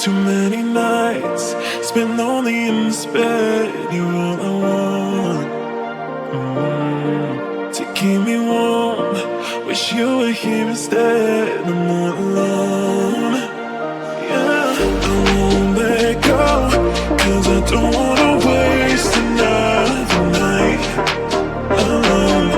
Too many nights spent lonely in this bed. You're all I want, to keep me warm. Wish you were here instead. I'm not alone. Yeah, I won't let go, 'cause I don't wanna waste another night alone.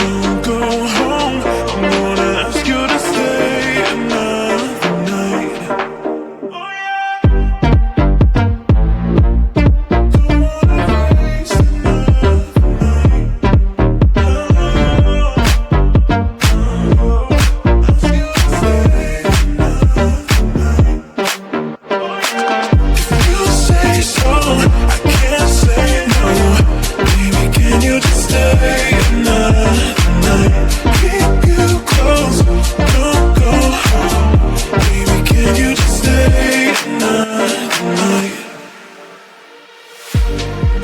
Don't go home, I'm gonna ask you to stay another night.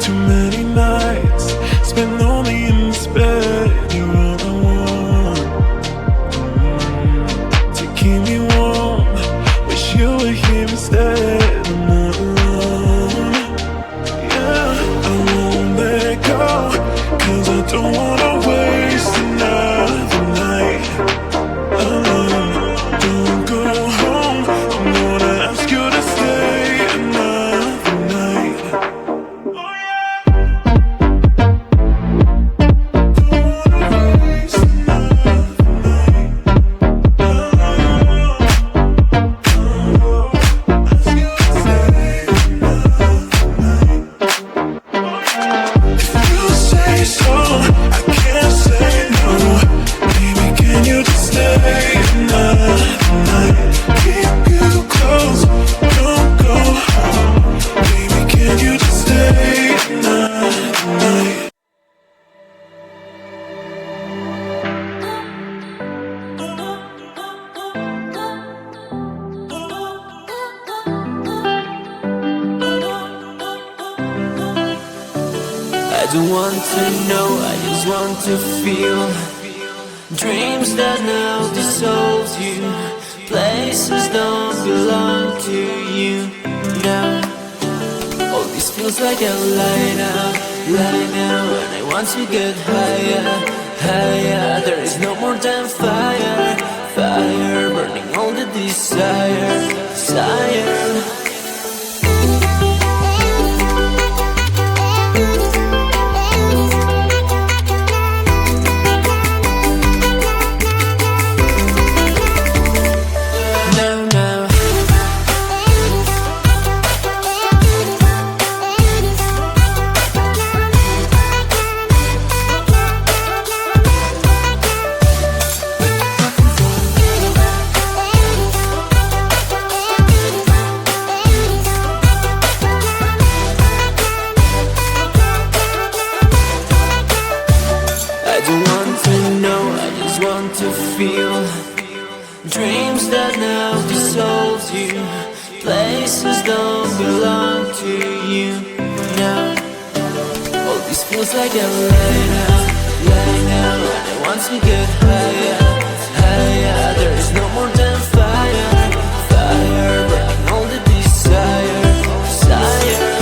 Too many nights spent lonely in this bed. You're all I want, to keep me warm. Wish you were here instead. I'm not alone. Yeah, I won't let go, 'cause I don't wanna waste another night alone. Don't go home, I'm gonna ask you to stay another night. I don't want to know, I just want to feel. Dreams that now dissolve you. Places don't belong to you now. All this feels like a lie now. And I want to get higher, higher. There is no more than fire, fire, burning all the desire, desire. I don't want to know, I just want to feel. Dreams that now dissolve you. Places don't belong to you now. All this feels like a lie now. And I want to get higher, higher. There is no more than fire, fire, burning all the desire, desire.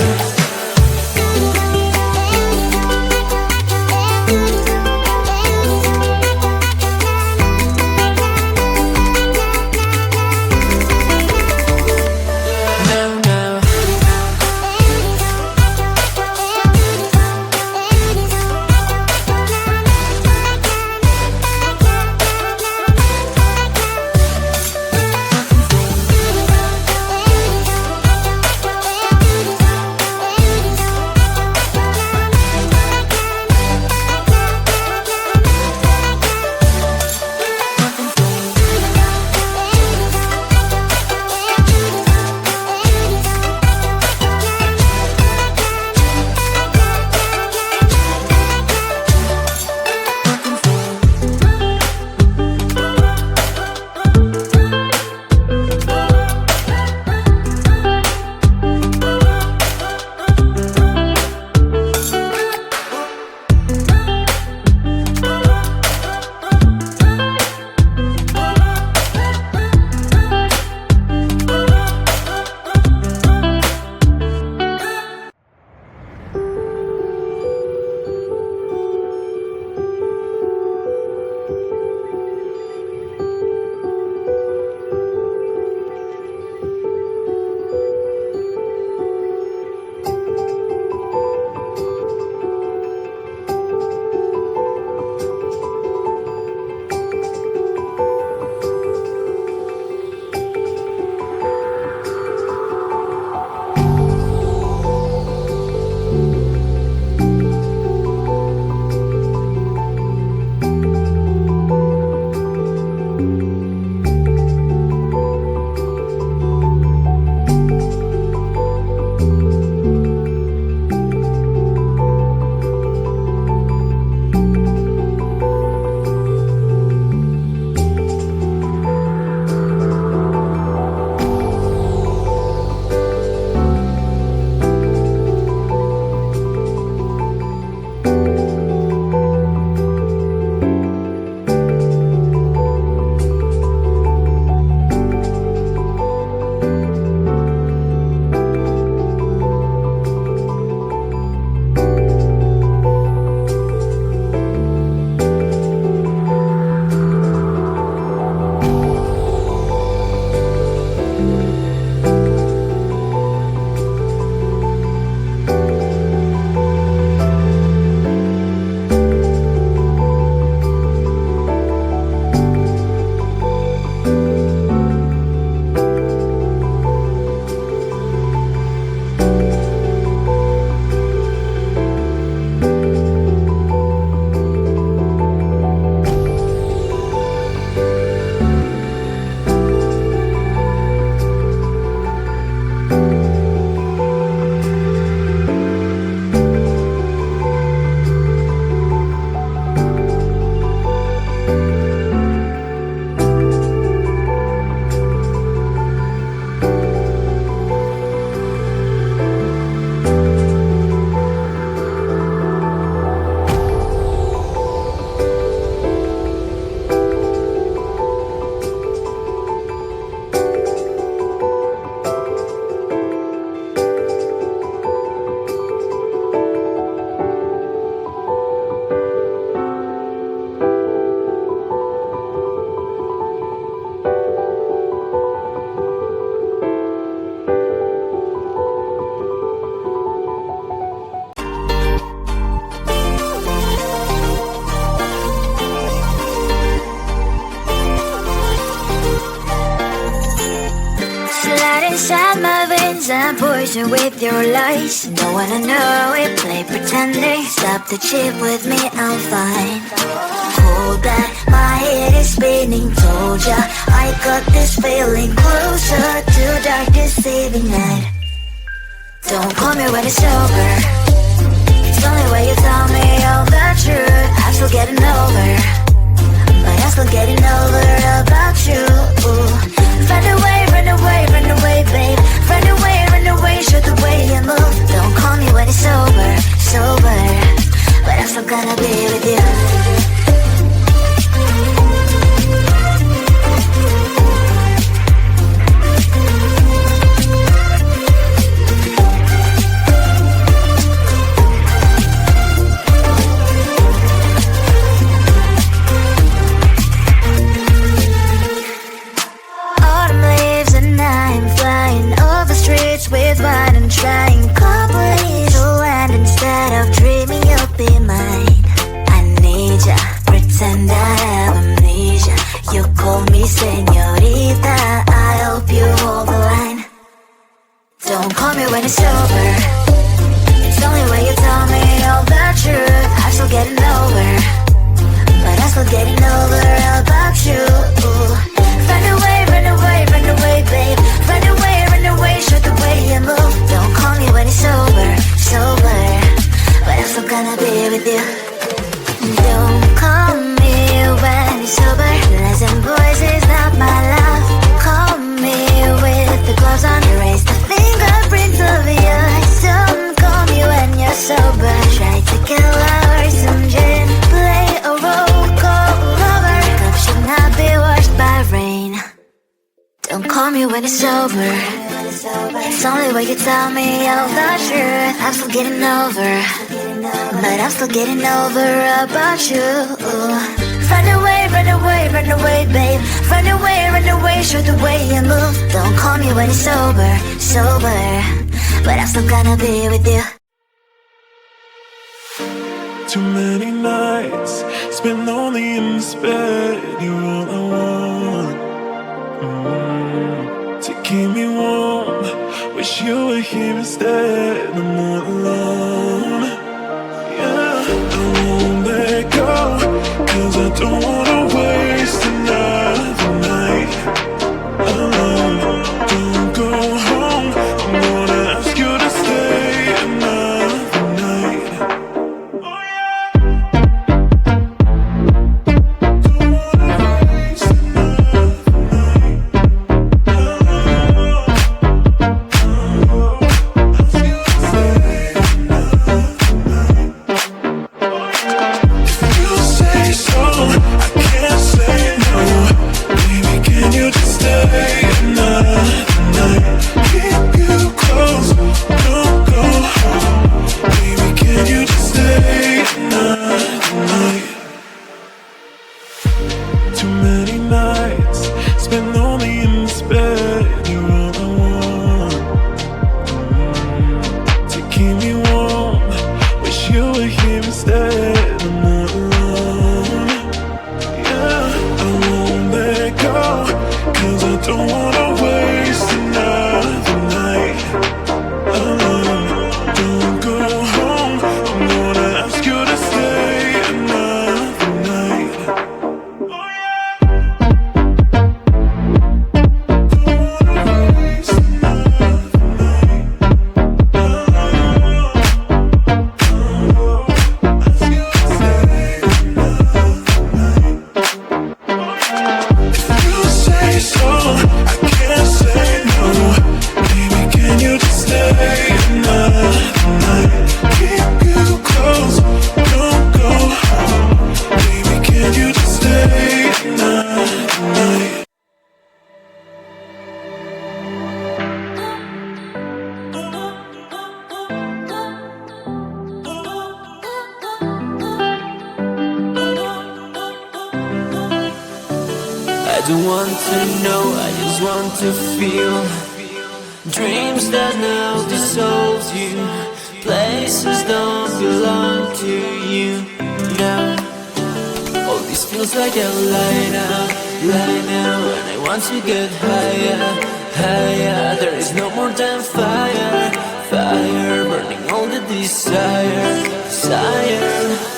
inside my veins and poison with your lies. Don't wanna know it, play pretending. Stop the chip with me, I'm fine. Hold back, my head is spinning. Told ya, I got this feeling closer to dark deceiving night. Don't call me when it's over. It's only when you tell me all the truth. I'm still getting over, but I'm still getting over about you. Run away, run away, run away, babe. Run away, show the way you move. Don't call me when it's over, sober, but I'm still gonna be with you. With wine and trying couples to land instead of dreaming you'll be mine. I need ya, pretend I have amnesia. You call me señorita, I hope you hold the line. Don't call me when it's over. It's only when you tell me all the truth. I'm still getting over, but I'm still getting over about you. Run away, run away, run away, babe. Run away, show the way you move. Don't call me when it's over, sober, but I'm still gonna be with you. Don't call me when it's over. Lies and boys is not my love. Call me with the gloves on. Erase the fingerprints of yours. Don't call me when you're sober. Try to kill our some gin. Play a role, call lover. Cup should not be washed by rain. Don't call me when it's over. It's only when you tell me all the truth. I'm still getting over, but I'm still getting over about you. Run away, run away, run away, babe. Run away, show the way you move. Don't call me when it's over, sober, but I'm still gonna be with you. Too many nights spent lonely in this bed. You're all I want. To keep me warm, wish you were here instead. I'm not alone. Yeah, I won't let go, 'cause I don't wanna waste another night alone. Don't go home, I'm gonna ask you to stay another night. Oh yeah. Don't wanna waste another night. I don't want to know, I just want to feel. Dreams that now dissolves you. Places don't belong to you now. All this feels like a lie now. And I want to get higher, higher. There is is no more than fire, fire, burning all the desire, desire.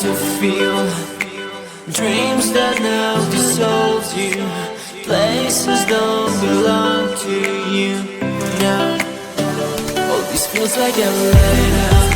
To feel dreams that now dissolve you, places don't belong to you now. All this feels like a lie now.